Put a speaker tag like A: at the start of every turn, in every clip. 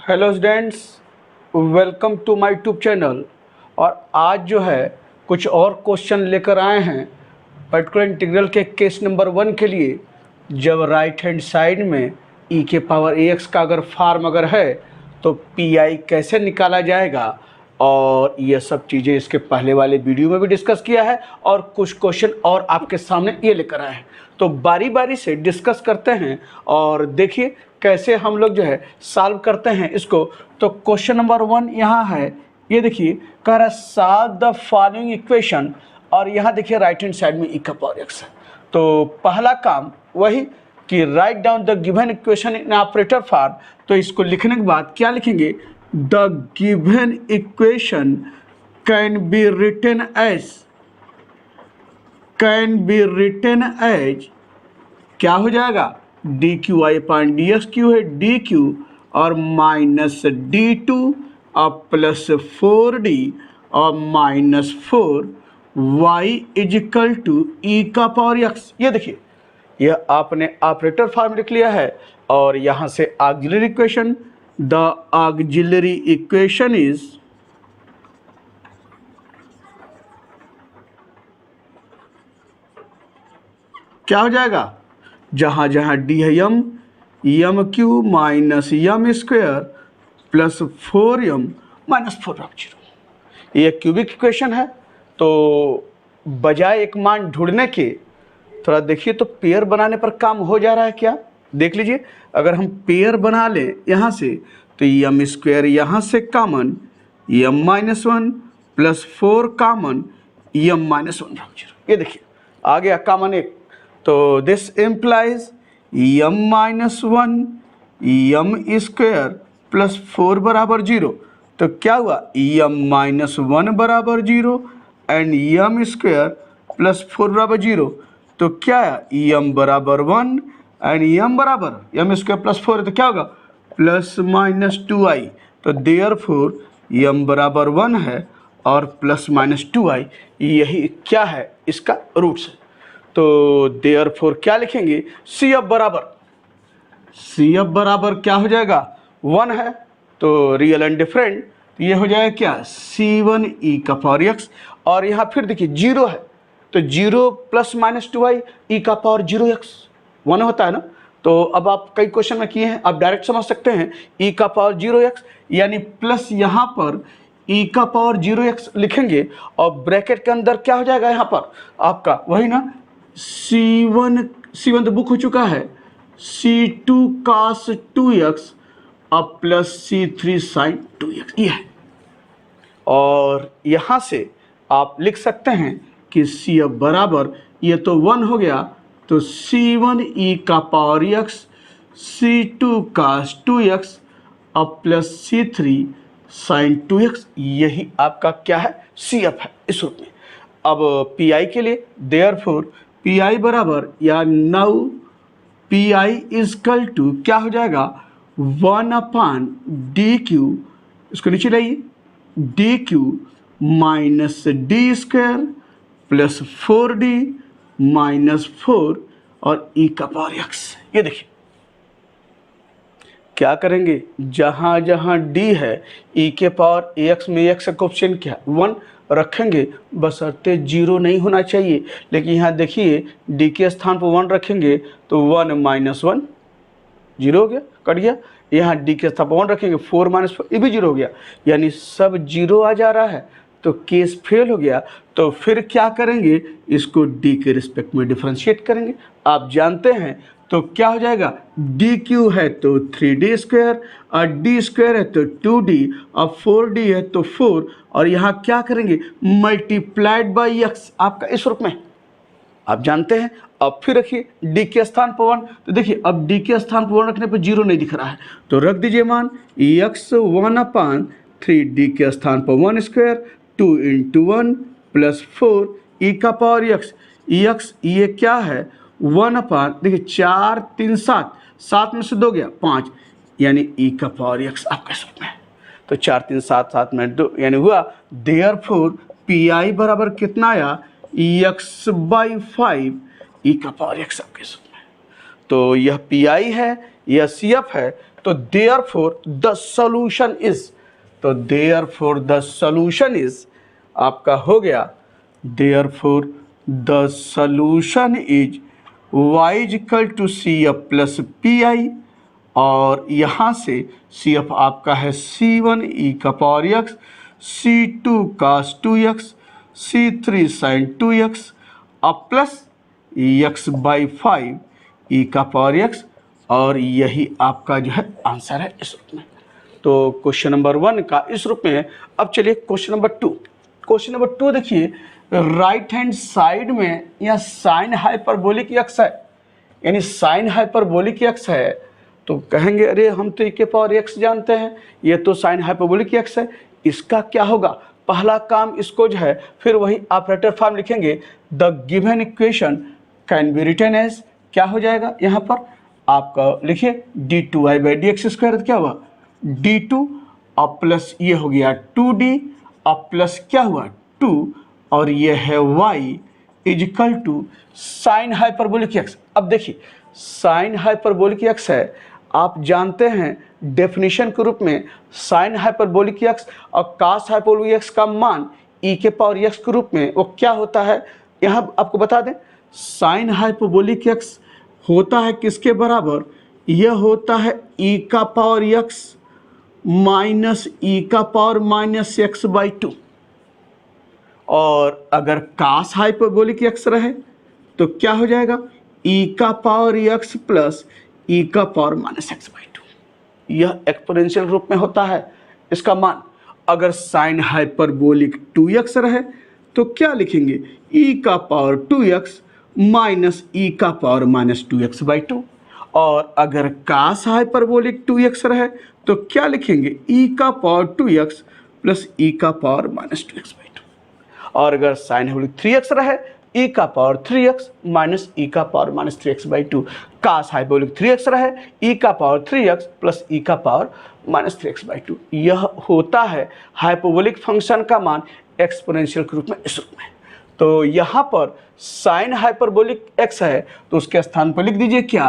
A: Hello students, welcome to my YouTube channel. और आज जो है कुछ और क्वेश्चन लेकर आए हैं पर्टिकुलर इंटीग्रल के केस नंबर 1 के लिए। जब राइट हैंड साइड में e के पावर ax का अगर फॉर्म अगर है तो pi कैसे निकाला जाएगा, और ये सब चीज़ें इसके पहले वाले वीडियो में भी डिस्कस किया है और कुछ क्वेश्चन और आपके सामने ये लेकर आए हैं। तो बारी बारी से डिस्कस करते हैं और देखिए कैसे हम लोग जो है सॉल्व करते हैं इसको। तो क्वेश्चन नंबर 1 यहाँ है, ये देखिए कह रहा है सॉल्व द फॉलोइंग इक्वेशन, और यहाँ देखिए राइट हैंड साइड में e का पावर x है। तो पहला काम वही कि write down the given equation in operator form. तो इसको लिखने के बाद क्या लिखेंगे, the given equation can be written as क्या हो जाएगा, D cube Y upon D X cube है डी क्यू और माइनस डी टू और प्लस 4d और माइनस 4y इजिकल टू ई का पावर x। ये देखिए यह आपने ऑपरेटर फॉर्म लिख लिया है और यहाँ से auxiliary equation, the auxiliary equation is क्या हो जाएगा, जहाँ जहाँ डी है यम क्यू माइनस यम स्क्वायर प्लस 4m माइनस 4 ये क्यूबिक इक्वेशन है। तो बजाय एक मान ढूंढने के थोड़ा देखिए तो पेयर बनाने पर काम हो जा रहा है क्या, देख लीजिए। अगर हम पेयर बना लें यहाँ से तो यम स्क्वायर यहाँ से common m minus 1 plus 4 common m minus 1 ये देखिए आ गया कॉमन एक। तो this implies m minus 1 m square plus 4 बराबर 0। तो क्या हुआ, यम माइनस 1 बराबर 0 एंड यम स्क्वायर प्लस 4 बराबर 0। तो क्या है, यम बराबर 1 एंड यम बराबर यम स्क्वायर प्लस 4 है तो क्या होगा, प्लस माइनस 2i। तो देयरफॉर यम बराबर 1 है और प्लस माइनस 2i यही क्या है, इसका रूट्स है। तो देयरफॉर क्या लिखेंगे, सी एफ बराबर क्या हो जाएगा, 1 है तो रियल एंड डिफरेंट, ये हो जाएगा क्या, C1 e का पावर x। और यहाँ फिर देखिए 0 है तो 0 प्लस माइनस 2i e का पावर 0x 1 होता है ना। तो अब आप कई क्वेश्चन में किए हैं, आप डायरेक्ट समझ सकते हैं e का पावर 0x यानी प्लस यहाँ पर e का पावर 0x लिखेंगे और ब्रैकेट के अंदर क्या हो जाएगा यहाँ पर आपका वही ना, C1 तो बुक हो चुका है, C2 cos 2x अब प्लस C3 sin 2x ये है। और यहाँ से आप लिख सकते हैं कि C अब बराबर ये तो 1 हो गया तो C1 e का power x C2 cos 2x अब प्लस C3 sin 2x यही आपका क्या है, CF है इस रूप में। अब PI के लिए देयरफॉर PI बराबर या नाउ PI इजकल टू क्या हो जाएगा, 1 अपान डी क्यू, इसको नीचे लाइए, D Q minus D square plus 4d minus 4 और e का पावर x। ये देखिए क्या करेंगे, जहाँ जहाँ d है e के पावर ax में x का कोएफिशिएंट क्या 1 रखेंगे, बशर्ते 0 नहीं होना चाहिए। लेकिन यहाँ देखिए d के स्थान पर 1 रखेंगे तो 1 माइनस 1 0 हो गया, कट गया। यहाँ d के स्थान पर 1 रखेंगे 4 माइनस 4 ये भी 0 हो गया, यानी सब 0 आ जा रहा है तो केस फेल हो गया। तो फिर क्या करेंगे, इसको d के रिस्पेक्ट में डिफरेंशिएट करेंगे। आप जानते हैं तो क्या हो जाएगा, डी क्यू है तो 3d स्क्वायर और डी स्क्वायर है तो 2d और 4d है तो 4 और यहाँ क्या करेंगे, मल्टीप्लाइड बाई x आपका इस रूप में आप जानते हैं। अब फिर रखिए d के स्थान पर 1, तो देखिए अब d के स्थान पर 1 रखने पर 0 नहीं दिख रहा है तो रख दीजिए मान x 1 अपान 3d के स्थान पर 1 स्क्वायर 2 इंटू 1 प्लस 4 e का पावर x ये क्या है 1 अपान देखिए 4 3 7 में से 2 गया 5 यानी e का पावर x आपका इस रूप में है। तो 4 3 7 7 में 2 यानी हुआ देयरफॉर PI बराबर कितना आया, x बाई 5 e का पावर x आपके इस रूप में। तो यह PI है, यह CF है। तो देयरफॉर द सॉल्यूशन इज, तो देयरफॉर द सॉल्यूशन इज आपका हो गया, therefore the solution is y equal to C F plus P I, और यहाँ से सी एफ आपका है C1 e का power x, C2 cos 2x, C3 sin 2x अब प्लस x बाई 5 e का पावर एक्स, और यही आपका जो है आंसर है इस रूप में। तो क्वेश्चन नंबर 1 का इस रूप में है। अब चलिए क्वेश्चन नंबर 2। क्वेश्चन नंबर 2 देखिए, राइट हैंड साइड में यह साइन हाइपरबोलिक एक्स है, यानी साइन हाइपरबोलिक एक्स है, तो कहेंगे अरे हम तो e के पावर एक्स जानते हैं, ये तो साइन हाइपरबोलिक एक्स है, इसका क्या होगा। पहला काम इसको जो है फिर वही ऑपरेटर फॉर्म लिखेंगे, the given equation can be written as, क्या हो जाएगा यहाँ पर आपका लिखिए d2y by D x square, क्या हुआ d2 अब प्लस ये हो गया 2d अब प्लस क्या हुआ 2, और ये है y is equal to sine hyperbolic x. अब देखिए साइन हाइपरबोलिक एक्स है, आप जानते हैं डेफिनेशन के रूप में साइन हाइपरबोलिक एक्स और कास हाइपरबोलिक एक्स का मान e के पावर एक्स के रूप में वो क्या होता है, यहाँ आपको बता दें साइन हाइपरबोलिक एक्स होता है किसके बराबर, यह होता है e का पावर एक्स माइनस e का पावर माइनस एक्स बाई 2, और अगर कास हाइपरबोलिक एक्स रहे तो क्या हो जाएगा e का पावर एक्स प्लस e का पावर माइनस एक्स बाई 2, यह एक्सपोनेंशियल रूप में होता है इसका मान। अगर साइन हाइपरबोलिक 2x रहे तो क्या लिखेंगे e का पावर 2x माइनस e का पावर माइनस 2x बाई 2, और अगर कास हाइपरबोलिक 2x रहे तो क्या लिखेंगे e का पावर 2x प्लस e का पावर माइनस 2x बाई 2, और अगर साइन हाइपरबोलिक 3x रहे e का पावर 3x माइनस e का power minus 3x by 2, cos hyperbolic 3x रहे e का पावर 3x प्लस e का पावर माइनस 3x बाई 2, यह होता है हाइपरबोलिक फंक्शन का मान एक्सपोनेंशियल के रूप में इस रूप में। तो यहाँ पर साइन हाइपरबोलिक x है तो उसके स्थान पर लिख दीजिए क्या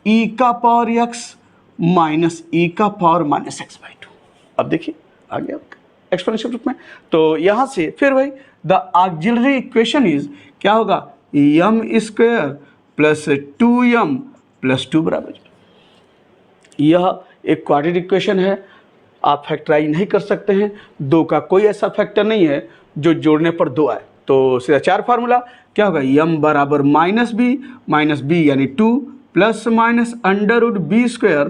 A: e का पावर x माइनस e का पावर माइनस x बाई 2। अब देखिए आ गया एक्सपोनेंशियल रूप में, तो यहाँ से फिर वही द ऑक्सिलरी इक्वेशन इज क्या होगा m square plus 2m plus 2 बराबर, यह एक क्वाड्रेटिक इक्वेशन है, आप फैक्टराइज नहीं कर सकते हैं, दो का कोई ऐसा फैक्टर नहीं है जो जोड़ने पर दो आए, तो सीधा 4 फार्मूला क्या होगा m बराबर माइनस बी यानी 2 plus minus under root b square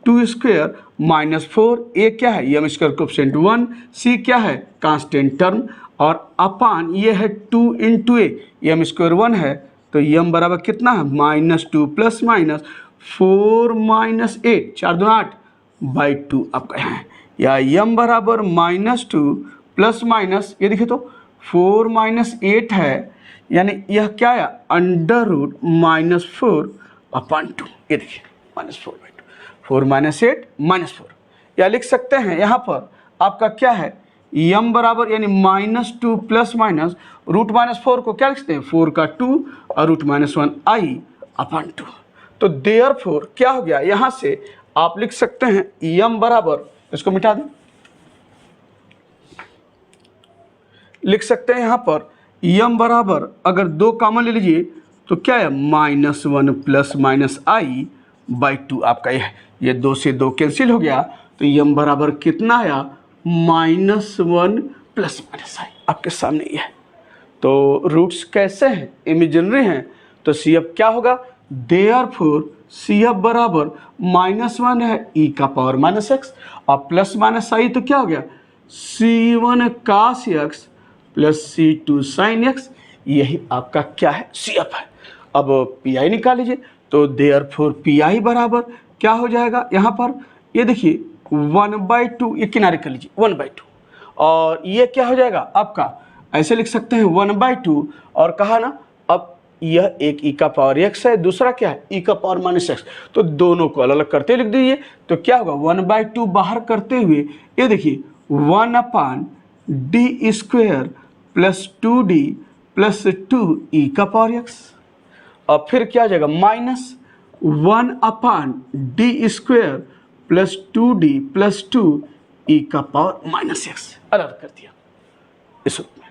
A: 2 square minus 4, a क्या है m स्क्वायर कोएफिशिएंट 1, c क्या है कांस्टेंट टर्म, और अपान ये है 2 इंटू ए m स्क्वायर 1 है, तो m बराबर कितना है minus 2 plus minus 4 minus 8 4 2 8 by 2 आपका है, या m बराबर माइनस 2 प्लस माइनस ये देखिए तो 4 माइनस 8 है, यानी यह क्या है अंडर रूट माइनस 4 अपॉन 2, ये देखिए माइनस 4 बाई 2, 4 माइनस 8 माइनस 4, या लिख सकते हैं यहाँ पर आपका क्या है m बराबर यानी minus 2 plus minus root minus 4 को क्या लिखते हैं 4 का 2 और रूट माइनस 1 आई अपॉन 2। तो देयरफॉर क्या हो गया, यहाँ से आप लिख सकते हैं m बराबर, इसको मिटा दें, लिख सकते हैं यहाँ पर m बराबर अगर 2 कॉमन ले लीजिए तो क्या है minus 1 plus minus I by 2 आपका ये 2 से 2 कैंसिल हो गया, तो m बराबर कितना आया माइनस 1 प्लस माइनस आई आपके सामने ये है। तो रूट्स कैसे हैं इमेजिनरी हैं, तो सी एफ क्या होगा देयरफॉर सी एफ बराबर माइनस 1 है e का पावर माइनस एक्स और प्लस माइनस आई तो क्या हो गया c1 cos x plus c2 sin x, यही आपका क्या है सी एफ है। अब पी आई निकाल लीजिए, तो देयरफॉर पी आई बराबर क्या हो जाएगा यहाँ पर ये देखिए 1/2, ये किनारे कर लीजिए 1/2, और ये क्या हो जाएगा आपका ऐसे लिख सकते हैं 1/2, और कहा ना अब यह एक e का पावर x है, दूसरा क्या है e का पावर माइनस एक्स, तो दोनों को अलग अलग करते लिख दीजिए, तो क्या होगा 1/2 बाहर करते हुए ये देखिए 1 upon D square plus 2d plus 2 e का पावर x, और फिर क्या हो जाएगा minus 1 upon D square plus 2d plus 2 e का पावर माइनस एक्स अलग कर दिया इस रूप में।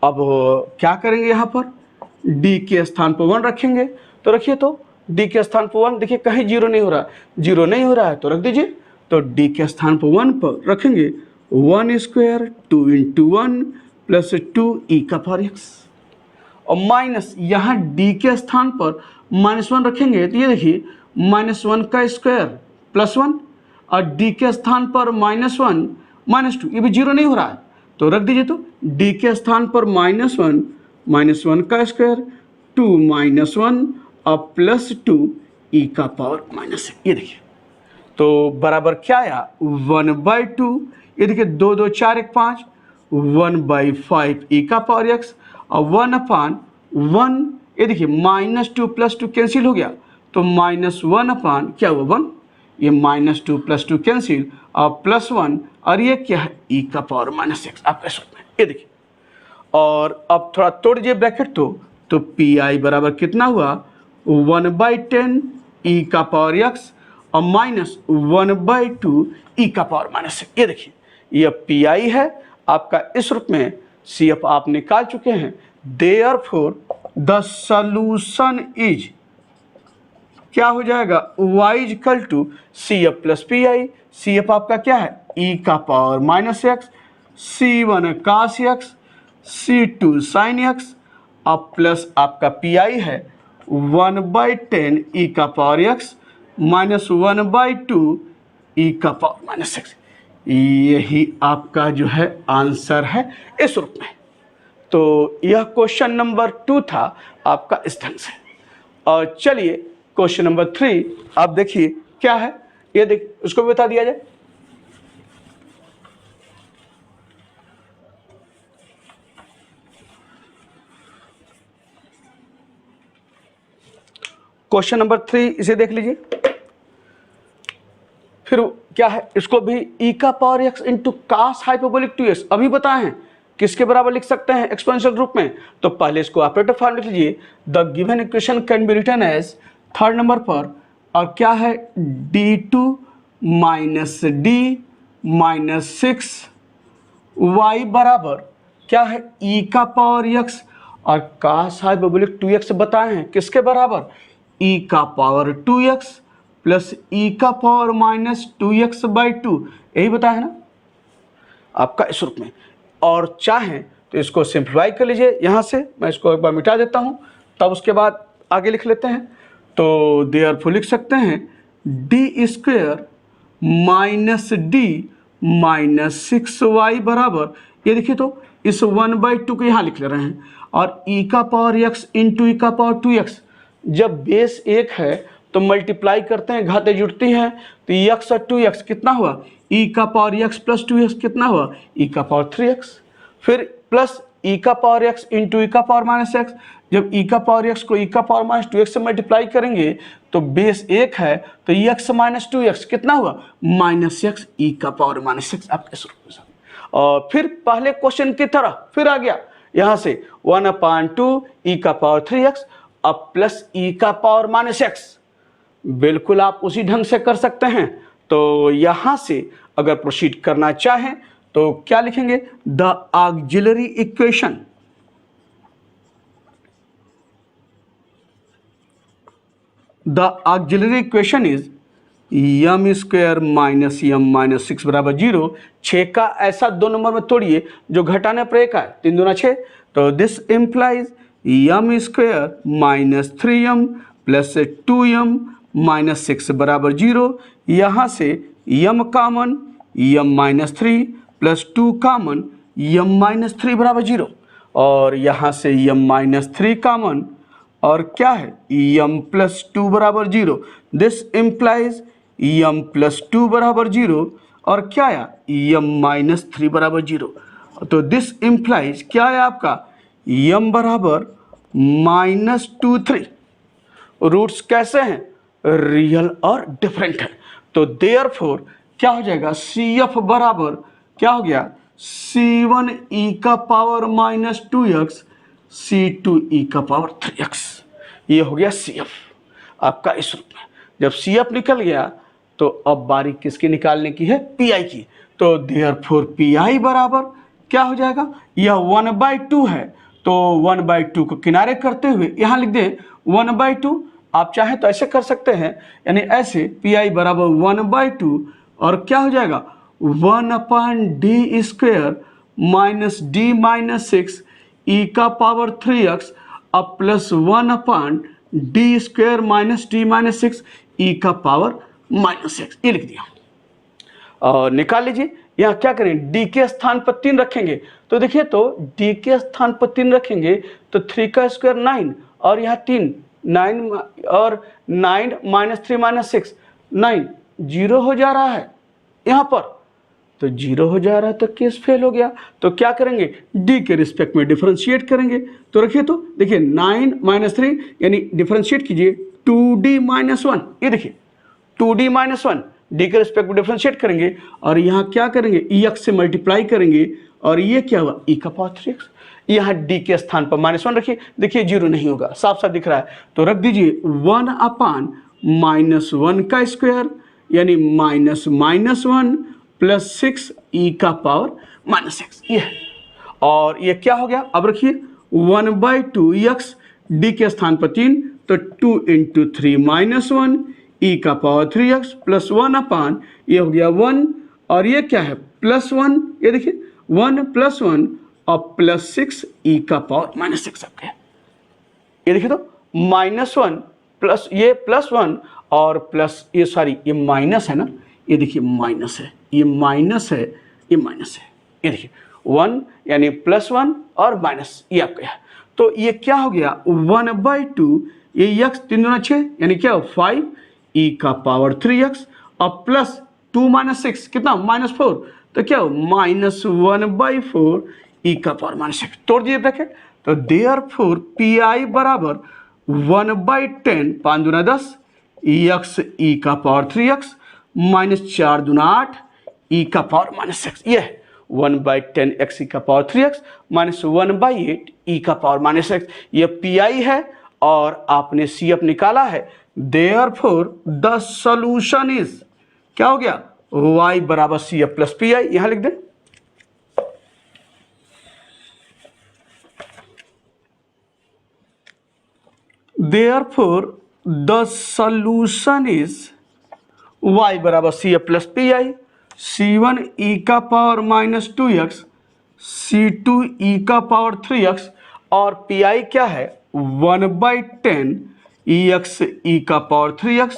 A: अब क्या करेंगे, यहाँ पर d के स्थान पर 1 रखेंगे, तो रखिए, तो d के स्थान पर 1, देखिए कहीं जीरो नहीं हो रहा, जीरो नहीं हो रहा है तो रख दीजिए। तो d के स्थान पर 1 पर रखेंगे 1 स्क्वायर 2 इंटू 1 प्लस 2 ई का पावर एक्स, और माइनस यहाँ d के स्थान पर -1 रखेंगे, तो ये देखिए -1 का स्क्वायर प्लस 1, और d के स्थान पर -1 -2, ये भी जीरो नहीं हो रहा है तो रख दीजिए। तो d के स्थान पर -1 का स्क्वायर 2 -1 और प्लस 2 ई का पावर माइनस, ये देखिए तो बराबर क्या आया 1/2, ये देखिए 2 2 4 1 5, 1/5 ई का पावर एक्स, और 1/1, ये देखिए -2 प्लस 2 कैंसिल हो गया, तो -1 क्या हुआ 1, ये -2 प्लस 2 कैंसिल और +1, और ये क्या है ई का पावर माइनस एक्स आपका सूत्र में, ये देखिए। और अब थोड़ा तोड़ दीजिए ब्रैकेट, तो पी आई बराबर कितना हुआ 1/10 ई का पावर एक्स और -1/2 ई का पावर माइनस एक्स, ये देखिए ये पी आई है आपका। इस रूप में सी एफ आप निकाल चुके हैं। देयरफॉर द सॉल्यूशन इज क्या हो जाएगा y equal to C F plus P I. C F आपका क्या है ई का power minus x, C1 cos x, C2 sin x, अब प्लस आपका पी आई है 1/10 ई का पावर एक्स -1/2 ई का पावर माइनस एक्स। यही आपका जो है आंसर है इस रूप में। तो यह क्वेश्चन नंबर 2 था आपका इस ढंग से। और चलिए क्वेश्चन नंबर 3 आप देखिए क्या है, ये देख उसको भी बता दिया जाए। क्वेश्चन नंबर 3 इसे देख लीजिए। फिर क्या है, इसको भी ई का power x into cos hyperbolic 2x अभी बताए हैं किसके बराबर लिख सकते हैं एक्सपोनेंशियल रूप में। तो पहले इसको ऑपरेटर फॉर्म लिख लीजिए। The given equation can be written as, third number पर, और क्या है d2 minus d minus 6y बराबर क्या है ई का पावर एक्स, और कास हाइपरबोलिक 2x बताए हैं किसके बराबर ई का पावर 2x प्लस ई का पावर माइनस 2x/2, यही बताया है ना आपका इस रूप में। और चाहें तो इसको सिंप्लीफाई कर लीजिए, यहाँ से मैं इसको एक बार मिटा देता हूँ, तब उसके बाद आगे लिख लेते हैं। तो देयरफॉर लिख सकते हैं d² minus d minus 6y बराबर, ये देखिए तो इस 1/2 को यहाँ लिख ले रहे हैं, और ई का पावर x इंटू ई का पावर 2x, जब बेस 1 है तो मल्टीप्लाई करते हैं, घातें जुड़ती हैं, तो x और 2x कितना हुआ ई का पावर x प्लस 2x कितना हुआ ई का पावर 3x, फिर प्लस ई का पावर x इंटू ई का पावर माइनस x, जब ई का पावर x को ई का पावर माइनस 2x से मल्टीप्लाई करेंगे तो बेस 1 है तो x माइनस 2x कितना हुआ -x ई का पावर माइनस x आपके स्वरूप में। और फिर पहले क्वेश्चन की तरह फिर आ गया यहाँ से 1/2 ई का पावर 3x अब प्लस ई का पावर माइनस x, बिल्कुल आप उसी ढंग से कर सकते हैं। तो यहाँ से अगर प्रोसीड करना चाहें तो क्या लिखेंगे, the auxiliary equation, the auxiliary equation is m² minus m minus 6 बराबर 0। 6 का ऐसा 2 नंबर में तोड़िए जो घटाने पर एक है, 3 दूना 6, तो this implies m² minus 3m plus 2m minus 6 बराबर 0। यहाँ से m common m minus 3 plus 2 common m minus 3 बराबर 0, और यहाँ से m माइनस 3 कॉमन और क्या है m प्लस 2 बराबर 0। दिस इम्प्लाइज m प्लस 2 बराबर 0 और क्या आया m माइनस 3 बराबर 0। तो दिस इम्प्लाइज क्या है आपका m बराबर -2 3। रूट्स कैसे हैं, रियल और डिफरेंट है। तो देयरफॉर क्या हो जाएगा CF बराबर क्या हो गया C1 e का power minus 2x C2 e का पावर 3x, ये हो गया CF आपका इस रूप में। जब CF निकल गया तो अब बारी किसकी निकालने की है, पी आई की। तो देयरफॉर पी आई बराबर क्या हो जाएगा, यह 1/2 है, तो 1/2 को किनारे करते हुए यहाँ लिख दें 1/2। आप चाहें तो ऐसे कर सकते हैं, यानी ऐसे पी आई बराबर 1/2 और क्या हो जाएगा 1/d² माइनस डी माइनस 6 ई का पावर 3x अब plus 1/d² minus D minus 6 ई का पावर -6, ये लिख दिया। और निकाल लीजिए, यहाँ क्या करें, डी के स्थान पर 3 रखेंगे, तो देखिए तो डी के स्थान पर 3 रखेंगे तो 3 का स्क्वायर 9 और यहाँ 3 9 और 9 -3 -6 9 0 हो जा रहा है यहाँ पर, तो 0 हो जा रहा है तो केस फेल हो गया। तो क्या करेंगे, डी के रिस्पेक्ट में डिफरेंशिएट करेंगे। तो रखिए तो देखिए 9 -3 यानी डिफरेंशिएट कीजिए 2d - 1, ये देखिए 2d - 1 डी के रिस्पेक्ट में डिफरेंशिएट करेंगे और यहाँ क्या करेंगे एक्स से मल्टीप्लाई करेंगे और ये क्या हुआ ई का पावर 3x। यहाँ डी के स्थान पर -1 रखिए, देखिए 0 नहीं होगा, साफ साफ दिख रहा है, तो रख दीजिए 1/-1 का स्क्वायर यानी -1 प्लस 6 ई का पावर -6, ये है। और ये क्या हो गया, अब रखिए 1/2 एक्स डी के स्थान पर 3 तो 2 × 3 -1 ई का पावर 3x प्लस 1/, ये हो गया 1 और ये क्या है +1, ये देखिए 1 + 1 और प्लस 6 ई का पावर -6 आपके, ये देखिए तो -1 प्लस ये +1 और प्लस ये सॉरी ये माइनस है ना, ये देखिए माइनस है, ये माइनस है, ये माइनस है, ये देखिए 1 यानी +1 और माइनस ये आपका है। तो ये क्या हो गया 1/2 ये x 3 दूना 6 यानी क्या 5 ई का पावर 3x और प्लस 2 - 6 कितना -4, तो क्या हो -1/4 ई का पावर -6, तोड़ दिए ब्रैकेट। तो देयरफॉर पी आई बराबर 1/10 5 दूना 10 एक्स ई का पावर 3x -4 दूना 8 ई का पावर -6, ये है 1/10 एक्स ई का पावर 3x -1/8 ई का पावर -6, ये पी आई है और आपने सी एफ निकाला है। देयरफॉर द सॉल्यूशन इज क्या हो गया y बराबर C F plus P I, यहां लिख दें। Therefore the solution is y बराबर C F plus P I, c1 e का पावर -2x c2 ई का पावर 3x और पी आई क्या है 1/10 एक्स ई का पावर 3x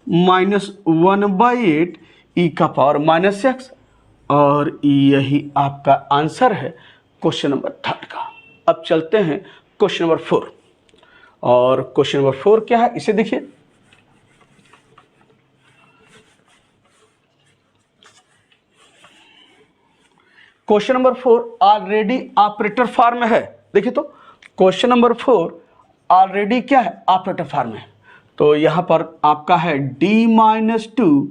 A: -1/8 ई का पावर -6, और यही आपका आंसर है क्वेश्चन नंबर 3 का। अब चलते हैं क्वेश्चन नंबर 4, और क्वेश्चन नंबर 4 क्या है इसे देखिए। Question number 4 already operator form में है, देखिए तो क्वेश्चन नंबर 4 ऑलरेडी क्या है ऑपरेटर फॉर्म में। तो यहाँ पर आपका है d - 2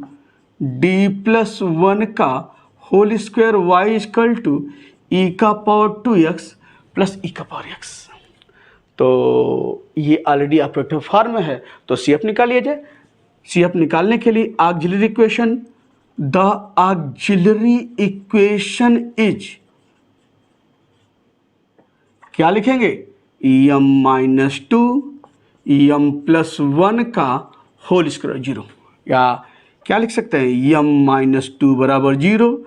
A: d + 1 का होल स्क्वायर y = e का पावर 2x प्लस e का पावर x। तो ये ऑलरेडी ऑपरेटर फॉर्म में है, तो सी एफ निकालिए जाए। सी एफ निकालने के लिए auxiliary equation, the auxiliary equation is क्या लिखेंगे m - 2 m + 1 का होल स्क्वायर 0, या क्या लिख सकते हैं m - 2 बराबर 0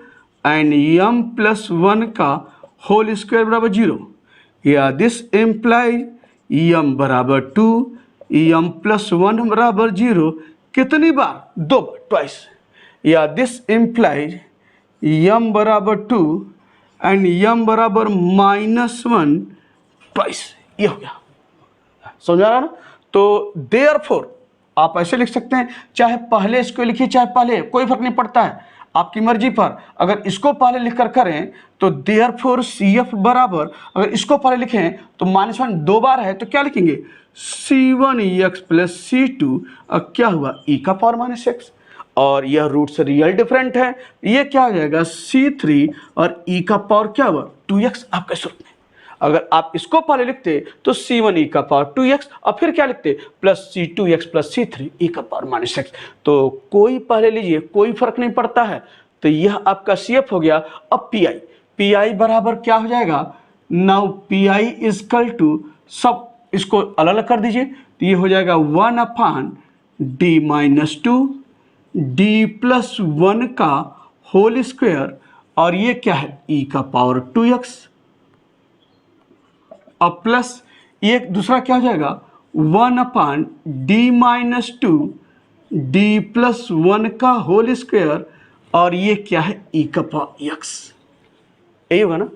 A: एंड m + 1 का होल स्क्वायर बराबर 0, या दिस इम्प्लाइज m बराबर 2 m + 1 बराबर 0 कितनी बार, 2 बार, ट्वाइस, या दिस इम्प्लाइज m बराबर 2 एंड m बराबर -1 ट्वाइस, ये हो गया, समझ आ रहा ना। तो देयरफॉर आप ऐसे लिख सकते हैं, चाहे पहले इसको लिखिए चाहे पहले, कोई फर्क नहीं पड़ता है, आपकी मर्जी पर। अगर इसको पहले लिखकर करें तो देयरफॉर सी एफ बराबर, अगर इसको पहले लिखें तो -1 2 बार है तो क्या लिखेंगे c1x + c2, अब क्या हुआ e का पावर -6, और यह रूट से रियल डिफरेंट है, ये क्या हो जाएगा c3 और e का पावर क्या हुआ 2x आपके सूत्र में। अगर आप इसको पहले लिखते तो c1 e का पावर 2x और फिर क्या लिखते plus c2x plus c3 e का पावर माइनस x। तो कोई पहले लीजिए, कोई फर्क नहीं पड़ता है। तो यह आपका CF हो गया। अब PI बराबर क्या हो जाएगा, नाउ PI इजकल टू, सब इसको अलग अलग कर दीजिए, तो ये हो जाएगा 1/d माइनस 2 d प्लस 1 का होल स्क्वायर, और ये क्या है e का पावर 2x, अब प्लस ये दूसरा क्या हो जाएगा 1/d माइनस 2 d प्लस 1 का होल स्क्वायर, और ये क्या है e का पावर x। यही होगा ना।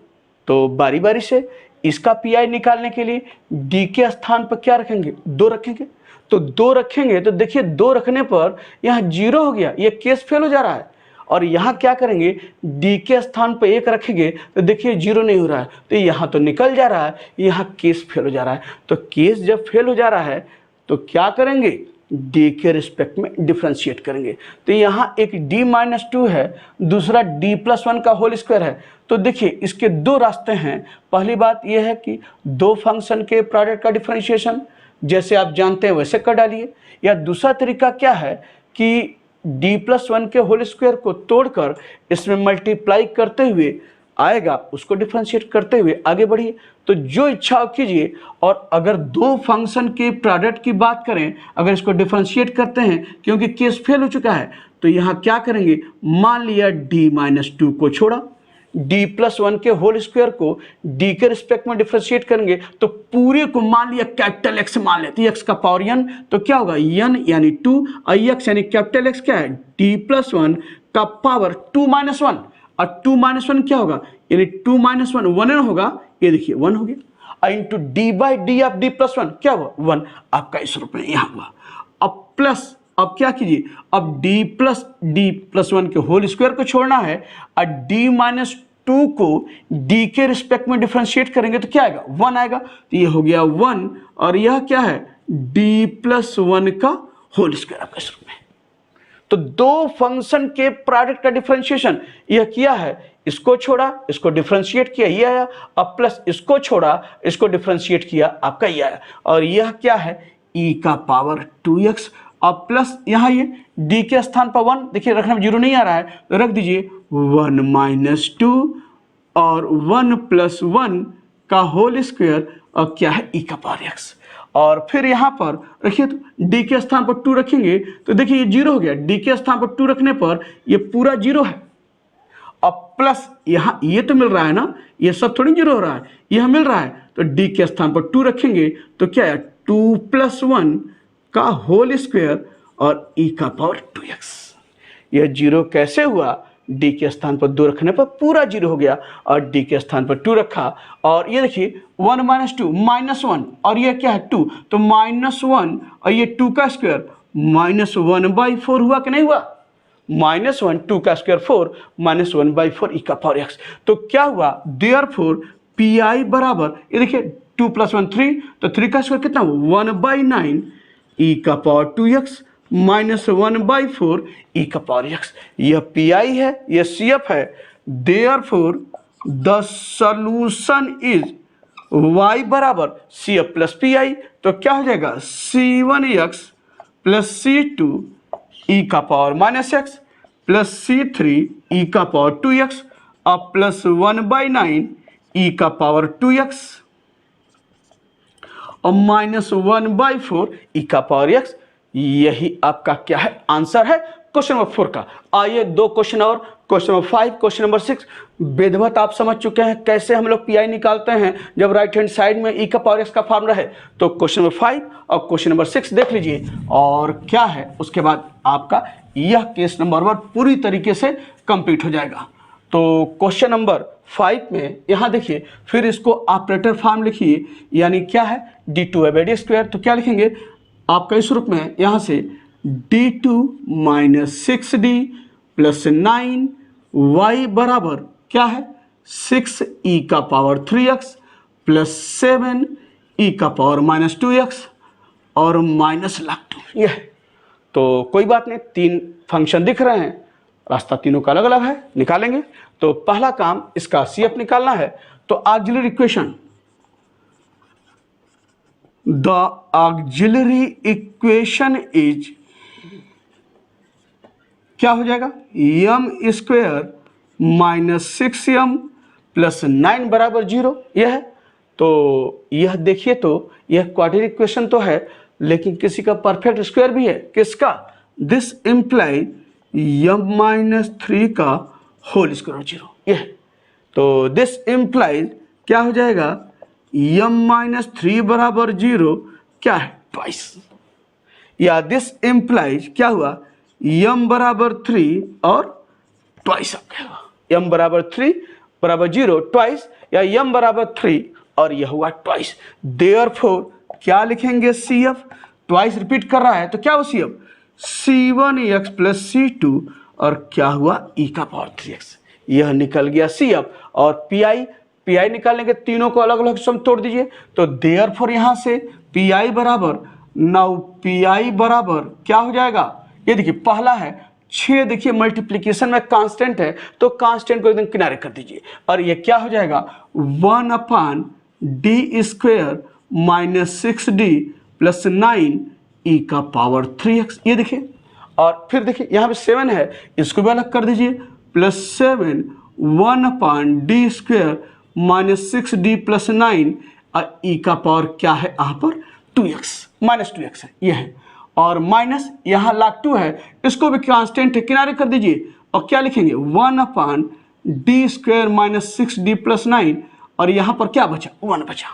A: तो बारी बारी से इसका PI निकालने के लिए d के स्थान पर क्या रखेंगे, 2 रखेंगे। तो 2 रखेंगे तो देखिए 2 रखने पर यहाँ 0 हो गया, ये केस फेल हो जा रहा है। और यहाँ क्या करेंगे, d के स्थान पर 1 रखेंगे तो देखिए 0 नहीं हो रहा है, तो यहाँ तो निकल जा रहा है, यहाँ केस फेल हो जा रहा है। तो केस जब फेल हो जा रहा है तो क्या करेंगे, d के रिस्पेक्ट में डिफ्रेंशिएट करेंगे। तो यहाँ एक d माइनस 2 है, दूसरा d प्लस 1 का होल स्क्वायर है। तो देखिए इसके 2 रास्ते हैं। पहली बात यह है कि 2 फंक्शन के प्रोडक्ट का डिफरेंशिएशन जैसे आप जानते हैं वैसे कर डालिए, या दूसरा तरीका क्या है कि d प्लस 1 के होल स्क्वायर को तोड़कर इसमें मल्टीप्लाई करते हुए आएगा, उसको डिफरेंशिएट करते हुए आगे बढ़िए। तो जो इच्छा कीजिए। और अगर 2 फंक्शन के प्रोडक्ट की बात करें, अगर इसको डिफरेंशिएट करते हैं क्योंकि केस फेल हो चुका है, तो यहाँ क्या करेंगे, मान लिया d माइनस 2 को छोड़ा, d प्लस 1 के होल स्क्वायर को d के रिस्पेक्ट में डिफरेंशिएट करेंगे तो पूरे को मान लिया कैपिटल X मान लेते हैं, x का पावर n, तो क्या होगा n यानी 2 और x यानी कैपिटल X क्या है d प्लस 1 का पावर 2 माइनस 1, और 2 माइनस 1 क्या होगा, यानी 2 माइनस 1 1 होगा, ये देखिए 1 हो गया, और into d by D of d plus 1 क्या हुआ 1, आपका इस रूप में यहाँ हुआ। अब प्लस, अब क्या कीजिए, अब d प्लस 1 के होल स्क्वायर को छोड़ना है और d माइनस 2 को d के रिस्पेक्ट में डिफरेंशिएट करेंगे तो क्या आएगा 1 आएगा। तो ये हो गया 1, और यह क्या है d प्लस 1 का होल स्क्वायर आपका इस रूप में। तो 2 फंक्शन के प्रोडक्ट का डिफरेंशिएशन यह किया है, इसको छोड़ा इसको डिफरेंशिएट किया ये आया, अब प्लस इसको छोड़ा इसको डिफरेंशिएट किया आपका ये आया, और यह क्या है e का पावर 2x, अब प्लस यहाँ ये d के स्थान पर 1, देखिए रखने में 0 नहीं आ रहा है तो रख दीजिए 1 माइनस 2 और 1 प्लस 1 का होल स्क्वायर, और क्या है e का पावर x। और फिर यहाँ पर रखिए तो d के स्थान पर 2 रखेंगे तो देखिए ये 0 हो गया, d के स्थान पर 2 रखने पर ये पूरा 0 है। अब प्लस यहाँ ये तो मिल रहा है ना, ये सब थोड़ी 0 हो रहा है, यह मिल रहा है, तो d के स्थान पर 2 रखेंगे तो क्या है 2 प्लस 1 का होल स्क्वायर और e का पावर 2x। यह 0 कैसे हुआ, d के स्थान पर 2 रखने पर पूरा 0 हो गया, और d के स्थान पर 2 रखा, और ये देखिए 1 माइनस 2 माइनस 1, और ये क्या है 2, तो माइनस 1 और ये 2 का स्क्वायर माइनस 1/4 हुआ कि नहीं हुआ, माइनस 1 2 का स्क्वायर 4 माइनस 1/4 e का पावर x। तो क्या हुआ, देयरफॉर PI बराबर, ये देखिए 2 प्लस 1 3, तो 3 का स्क्वायर कितना 1/9 e का पावर 2x माइनस 1/4 e का पावर x। यह PI है, यह CF है। Therefore the solution is y बराबर CF प्लस PI, तो क्या हो जाएगा C1x प्लस C2 e का power minus x plus C3 e का पावर 2x और प्लस 1/9 e का पावर 2x और माइनस 1/4 e का पावर x। यही आपका क्या है, आंसर है क्वेश्चन नंबर 4 का। आइए 2 क्वेश्चन और, क्वेश्चन नंबर 5 क्वेश्चन नंबर 6। बेधवत आप समझ चुके हैं कैसे हम लोग PI निकालते हैं जब राइट हैंड साइड में e का पावर x का फॉर्मूला है। तो क्वेश्चन नंबर 5 और क्वेश्चन नंबर 6 देख लीजिए, और क्या है उसके बाद आपका यह केस नंबर 1 पूरी तरीके से कंप्लीट हो जाएगा। तो क्वेश्चन नंबर 5 में यहाँ देखिए, फिर इसको ऑपरेटर फॉर्म लिखिए, यानी क्या है d2/d²। तो क्या लिखेंगे आपका इस रूप में, यहाँ से d2 minus 6d plus 9y बराबर क्या है 6e का पावर 3x प्लस 7e का पावर माइनस 2x और माइनस log 2। यह है, तो कोई बात नहीं, 3 फंक्शन दिख रहे हैं, रास्ता तीनों का अलग अलग है, निकालेंगे। तो पहला काम इसका CF निकालना है। तो auxiliary equation the auxiliary equation is, क्या हो जाएगा, यम स्क्वायर माइनस 6m प्लस 9 बराबर 0, यह है। तो यह देखिए, तो यह क्वाड्रेटिक इक्वेशन तो है, लेकिन किसी का परफेक्ट स्क्वायर भी है। किसका? दिस इम्प्लाई यम माइनस 3 का होल स्क्वायर 0, यह है। तो दिस इम्प्लाइज क्या हो जाएगा, यम माइनस 3 बराबर 0 क्या है, ट्वाइस। या दिस इम्प्लाइज क्या हुआ, यम बराबर 3 और ट्वाइस आपका हुआ, यम बराबर 3 बराबर 0 ट्वाइस, या यम बराबर 3 और यह हुआ ट्वाइस। देयरफॉर क्या लिखेंगे, सी एफ, ट्वाइस रिपीट कर रहा है तो क्या हो C F, c1x plus c2 और क्या हुआ, e का पावर 3x, यह निकल गया सी एफ। और पी निकालने के तीनों को अलग अलग सम तोड़ दीजिए, तो देयरफॉर यहां से पी बराबर, नाउ पी बराबर क्या हो जाएगा, ये देखिए पहला है 6, देखिए मल्टीप्लीकेशन में कांस्टेंट है तो कांस्टेंट को एकदम किनारे कर दीजिए, और ये क्या हो जाएगा 1/d square minus 6d plus 9 e का पावर 3x, ये देखिए। और फिर देखिए यहाँ पे 7 है, इसको भी अलग कर दीजिए, plus 7 1/d square minus 6d plus 9 और e का पावर क्या है यहाँ पर 2x, माइनस 2x है, यह है। और माइनस यहाँ log 2 है, इसको भी कांस्टेंट है, किनारे कर दीजिए, और क्या लिखेंगे 1/d square minus 6d plus 9 और यहाँ पर क्या बचा, 1 बचा।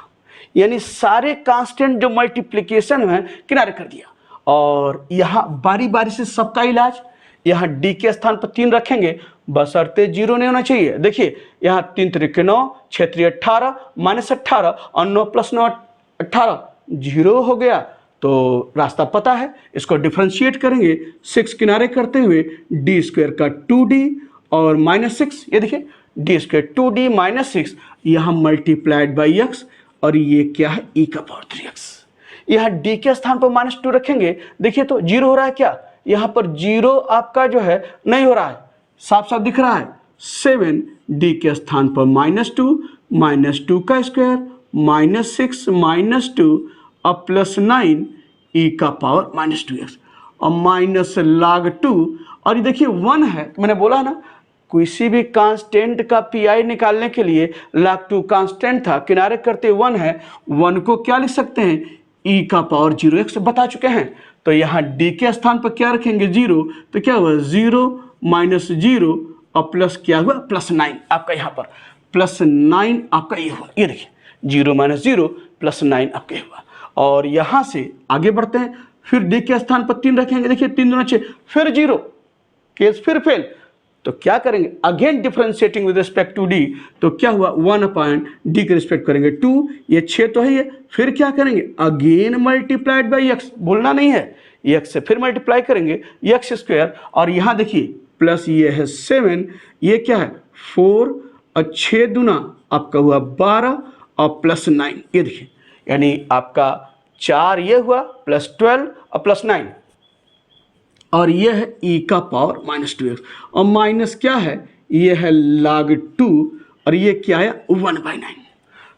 A: यानी सारे कांस्टेंट जो मल्टीप्लीकेशन है किनारे कर दिया। और यहाँ बारी बारी से सबका इलाज, यहाँ d के स्थान पर 3 रखेंगे, बशर्ते 0 नहीं होना चाहिए। देखिए यहाँ 3 त्रिक 9, 6 त्रिक 18, माइनस 18 और 9 प्लस 9 18, 0 हो गया। तो रास्ता पता है, इसको डिफरेंशिएट करेंगे 6 किनारे करते हुए, d स्क्वायर का 2d और माइनस 6, ये देखिए d स्क्वायर 2d माइनस 6 यहाँ मल्टीप्लाइड बाई x, और ये क्या है e का पावर 3x। यहाँ d के स्थान पर माइनस 2 रखेंगे, देखिए तो 0 हो रहा है क्या, यहाँ पर 0 आपका जो है नहीं हो रहा है, साफ साफ दिख रहा है। 7 d के स्थान पर माइनस 2 का स्क्वायर माइनस 6 माइनस 2 और प्लस 9 e का पावर माइनस 2x और माइनस log 2, और ये देखिए 1 है, मैंने बोला ना किसी भी कांस्टेंट का पी निकालने के लिए log 2 कांस्टेंट था, किनारे करते 1 है, 1 को क्या लिख सकते हैं, e का पावर 0x बता चुके हैं। तो यहाँ d के स्थान पर क्या रखेंगे 0, तो क्या हुआ 0 माइनस 0 और प्लस क्या हुआ प्लस 9, आपका यहाँ पर प्लस 9 आपका ये हुआ, ये देखिए 0 माइनस 0 प्लस 9 आपका हुआ। और यहाँ से आगे बढ़ते हैं, फिर d के स्थान पर 3 रखेंगे, देखिए 3 दूना 6, फिर 0, केस फिर फेल, तो क्या करेंगे again differentiating with respect to d, तो क्या हुआ 1/d के रिस्पेक्ट करेंगे 2, ये 6 तो है ये, फिर क्या करेंगे अगेन मल्टीप्लाइड बाई x, बोलना नहीं है, x से फिर मल्टीप्लाई करेंगे x स्क्वायर, और यहाँ देखिए प्लस ये है 7, ये क्या है 4 और 6 दूना आपका हुआ 12 और प्लस 9, ये देखिए यानी आपका 4 ये हुआ प्लस 12 और प्लस 9, और ये है e का पावर माइनस 2x, और माइनस क्या है ये है log 2, और ये क्या है 1/9।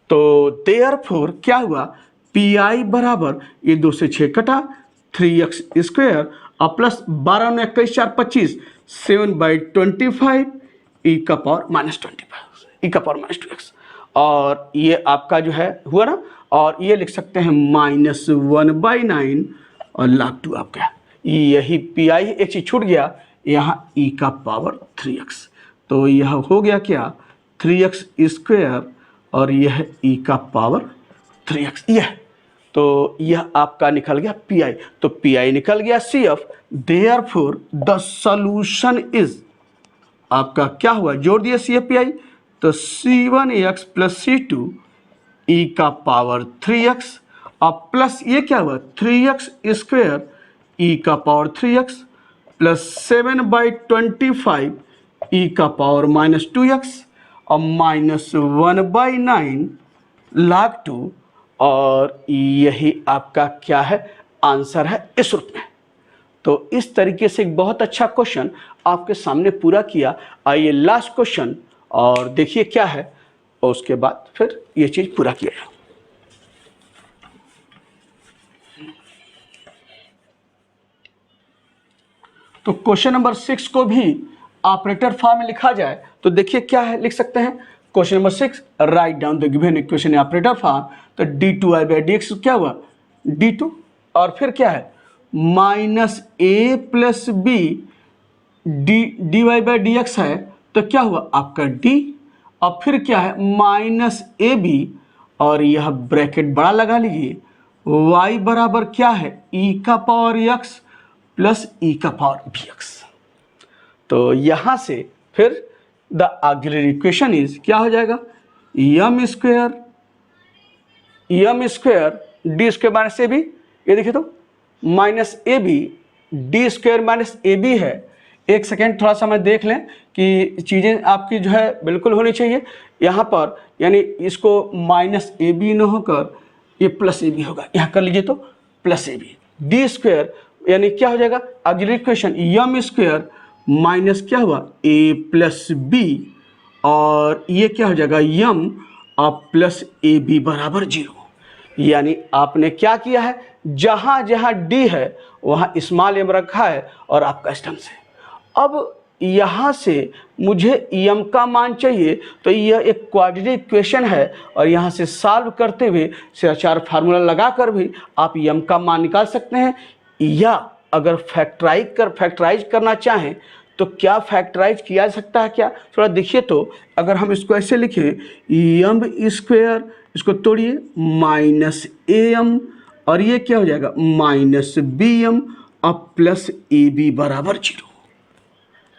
A: तो देयरफॉर क्या हुआ पी बराबर, ये 2 से 6 कटा 3x स्क्वायर और प्लस 12 में 21 4 25 7/25 e का पावर माइनस 25, e का पावर माइनस 2x, और ये आपका जो है हुआ ना, और ये लिख सकते हैं माइनस 1/9 और log 2 आपका, यही पी एक चीज छूट गया, यहाँ e का पावर 3x, तो यह हो गया क्या 3x स्क्वायर और यह e का पावर 3x, यह तो यह आपका निकल गया पी, तो पी निकल गया CF। Therefore the solution is, आपका क्या हुआ जोड़ दिया CF पी, तो C1x प्लस C2 e का पावर 3x और प्लस ये क्या हुआ 3x स्क्वायर e का पावर 3x प्लस 7/25 e का पावर माइनस 2x और माइनस 1/9 log 2, और यही आपका क्या है आंसर है इस रूप में। तो इस तरीके से एक बहुत अच्छा क्वेश्चन आपके सामने पूरा किया। आइए लास्ट क्वेश्चन और देखिए क्या है, और उसके बाद फिर ये चीज़ पूरा किया जाए। तो क्वेश्चन नंबर 6 को भी ऑपरेटर फॉर्म में लिखा जाए तो देखिए क्या है, लिख सकते हैं question number 6, right down the given equation operator form. तो d2i/dx क्या हुआ d2, और फिर क्या है माइनस ए प्लस बी dy/dx है तो क्या हुआ आपका d, और फिर क्या है माइनस ए बी, और यह ब्रैकेट बड़ा लगा लीजिए, y बराबर क्या है e⁻x प्लस e⁻bx। तो यहाँ से फिर द ऑक्सिलरी इक्वेशन इज क्या हो जाएगा m square D square minus A B, ये देखिए तो माइनस ए बी डी स्क्वायर माइनस ए बी है। एक सेकेंड थोड़ा सा मैं देख लें कि चीज़ें आपकी जो है बिल्कुल होनी चाहिए यहाँ पर, यानी इसको माइनस ए बी न होकर ये प्लस ए बी होगा, यहाँ कर लीजिए तो प्लस ए बी डी स्क्वायर, यानी क्या हो जाएगा auxiliary equation m square minus क्या हुआ a प्लस बी, और ये क्या हो जाएगा m और प्लस ए बी बराबर 0। यानी आपने क्या किया है, जहाँ जहाँ d है वहाँ स्मॉल m रखा है और आपका स्टम्स है। अब यहाँ से मुझे m का मान चाहिए, तो यह एक क्वाड्रेटिक इक्वेशन है और यहाँ से सॉल्व करते हुए CHR फार्मूला लगाकर भी आप m का मान निकाल सकते हैं, या अगर फैक्टराइज करना चाहें तो क्या फैक्टराइज किया जा सकता है क्या, थोड़ा देखिए। तो अगर हम इसको ऐसे लिखें m स्क्वायर, इसको तोड़िए माइनस am, और ये क्या हो जाएगा माइनस bm और प्लस ab बराबर 0।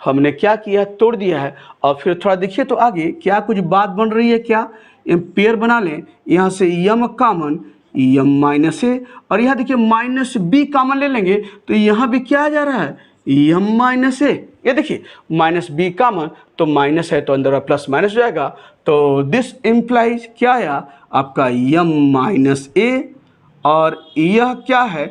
A: हमने क्या किया तोड़ दिया है, और फिर थोड़ा देखिए तो आगे क्या कुछ बात बन रही है क्या, पेयर बना लें, यहाँ से m कॉमन m माइनस ए, और यहाँ देखिए माइनस बी कॉमन ले लेंगे तो यहाँ भी क्या आ जा रहा है m माइनस ए, ये देखिए माइनस बी कॉमन तो माइनस है तो अंदर प्लस माइनस हो जाएगा। तो दिस इम्प्लाइज क्या आया आपका m माइनस ए, और यह क्या है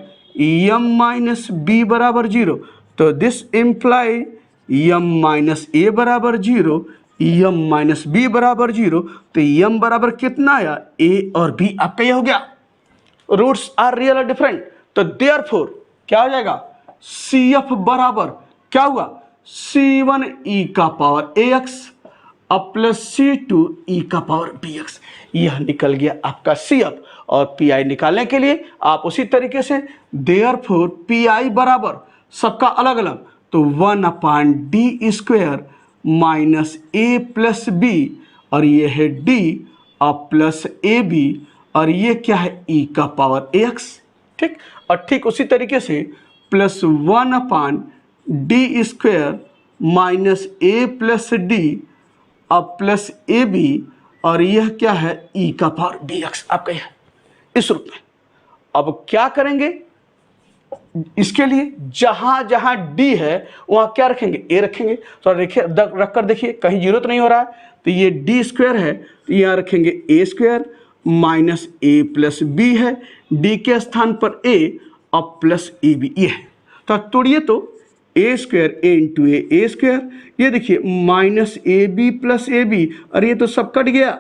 A: m माइनस बी बराबर 0। तो दिस इम्प्लाई m माइनस ए बराबर 0, m माइनस बी बराबर 0, तो m बराबर कितना आया a और b, आपका ये हो गया रूट्स आर रियल और डिफरेंट। तो देयरफॉर क्या हो जाएगा CF बराबर क्या हुआ C1 e⁻ax अब प्लस C2 e⁻bx, यह निकल गया आपका CF। और PI निकालने के लिए आप उसी तरीके से देयरफॉर PI बराबर सबका अलग अलग, तो 1/d square minus a plus b, और ये है d और प्लस ए बी, और ये क्या है e⁻ax, ठीक। और ठीक उसी तरीके से plus 1/d square minus a plus d और प्लस ए बी, और यह क्या है e⁻bx, आपका यह इस रूप में। अब क्या करेंगे, इसके लिए जहां जहां d है वहां क्या रखेंगे a रखेंगे, तो रख कर देखिए कहीं जीरो तो नहीं हो रहा है, तो ये d स्क्वायर है तो यहाँ रखेंगे a square minus a plus b है, d के स्थान पर a और प्लस ए बी ये है। तो तोड़िए तो a square a into a square, ये देखिए minus A b plus A B, और ये तो सब कट गया,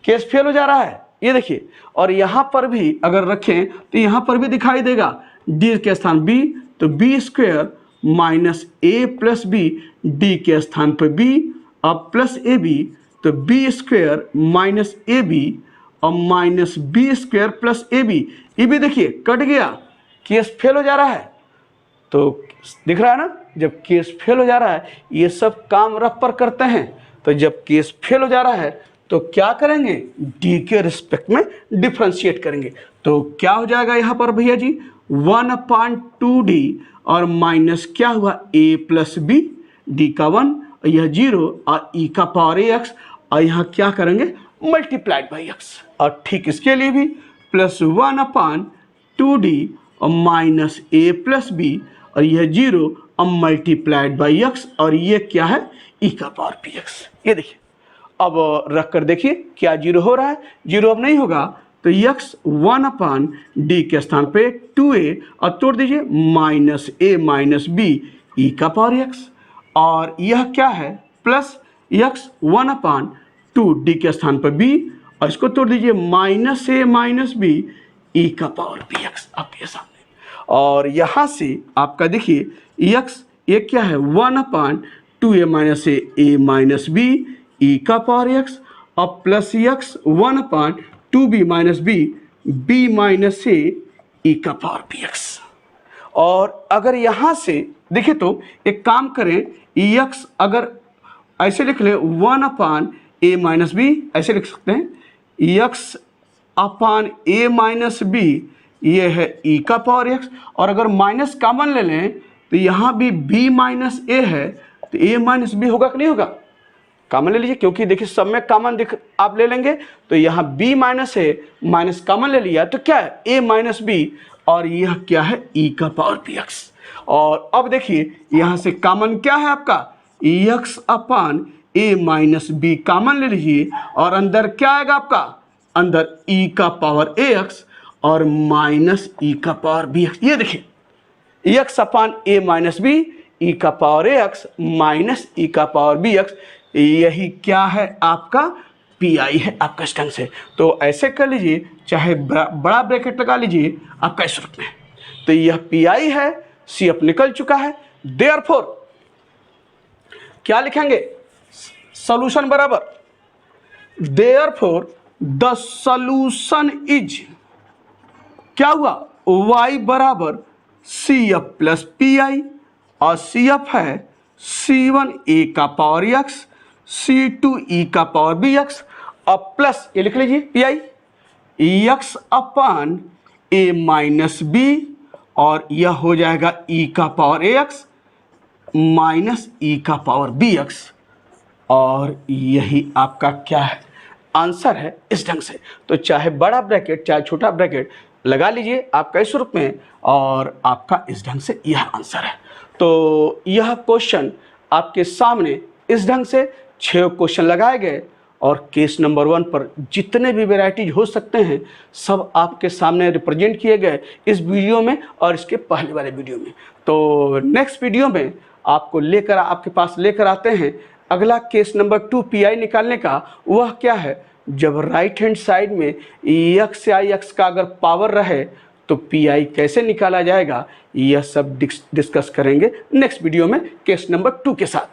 A: केस फेल हो जा रहा है, ये देखिए। और यहाँ पर भी अगर रखें तो यहाँ पर भी दिखाई देगा d के स्थान b, तो b square minus a plus B, d के स्थान पर b और प्लस ए बी, तो b square minus A B और minus B square plus A B, ये भी देखिए कट गया, केस फेल हो जा रहा है। तो दिख रहा है ना, जब केस फेल हो जा रहा है ये सब काम रफ पर करते हैं, तो जब केस फेल हो जा रहा है तो क्या करेंगे d के रिस्पेक्ट में डिफ्रेंशिएट करेंगे। तो क्या हो जाएगा यहाँ पर भैया जी 1/2d और माइनस क्या हुआ a प्लस बी, d का 1 और यह 0 और e⁻ax, और यहाँ क्या करेंगे मल्टीप्लाइड बाई x, और ठीक इसके लिए भी प्लस 1/2d और माइनस a प्लस बी, और यह 0 और मल्टीप्लाइड बाई x, और ये क्या है e⁻bx। ये देखिए अब रख कर देखिए क्या 0 हो रहा है, 0 अब नहीं होगा, तो x 1/d के स्थान पे 2a और तोड़ दीजिए minus a minus B e⁻x, और यह क्या है प्लस x 1/2d के स्थान पर b, और इसको तोड़ दीजिए minus a minus B e⁻bx आपके सामने। और यहाँ से आपका देखिए एक्स ये क्या है 1/2a माइनस बी ई का पावर एक्स और प्लस एक्स 1/2b माइनस ई का पावर बी एक्स। और अगर यहाँ से देखिए तो एक काम करें, एक्स अगर ऐसे लिख लें 1/a माइनस बी, ऐसे लिख सकते हैं x upon a minus b, ये है e का पावर x। और अगर माइनस कॉमन ले लें तो यहाँ भी b माइनस ए है, तो a माइनस बी होगा कि नहीं होगा? कॉमन ले लीजिए, क्योंकि देखिए सब में कॉमन आप ले लेंगे तो यहाँ b माइनस है, माइनस कॉमन ले लिया तो क्या है a माइनस बी, और यह क्या है e का पावर px। और अब देखिए यहाँ से कॉमन क्या है आपका x upon a minus b common ले लीजिए, और अंदर क्या आएगा आपका, अंदर e का पावर ax और माइनस e का पावर bx। ये देखिए x upon a minus b e का पावर ax माइनस e का पावर bx, यही क्या है आपका पी है आपका इस ढंग से। तो ऐसे कर लीजिए, चाहे बड़ा ब्रैकेट लगा लीजिए आपका इस रूप में। तो यह पी है, सी अब निकल चुका है। देयरफॉर क्या लिखेंगे, सॉल्यूशन बराबर देयरफॉर द सॉल्यूशन इज क्या हुआ y बराबर C F plus P I, और सी एफ है C1 a का पावर x C2 e का पावर bx और प्लस ये लिख लीजिए P I x upon a minus b, और यह हो जाएगा e का पावर ax माइनस e का पावर bx। और यही आपका क्या है आंसर है इस ढंग से। तो चाहे बड़ा ब्रैकेट चाहे छोटा ब्रैकेट लगा लीजिए आपका इस रूप में, और आपका इस ढंग से यह आंसर है। तो यह क्वेश्चन आपके सामने इस ढंग से 6 क्वेश्चन लगाए गए, और केस नंबर 1 पर जितने भी वेराइटीज हो सकते हैं सब आपके सामने रिप्रेजेंट किए गए इस वीडियो में और इसके पहले वाले वीडियो में। तो नेक्स्ट वीडियो में आपको लेकर आपके पास लेकर आते हैं अगला केस नंबर 2 पी निकालने का। वह क्या है, जब राइट हैंड साइड में एक्स या एक्स का अगर पावर रहे तो पी कैसे निकाला जाएगा, यह सब डिस्कस करेंगे नेक्स्ट वीडियो में केस नंबर 2 के साथ।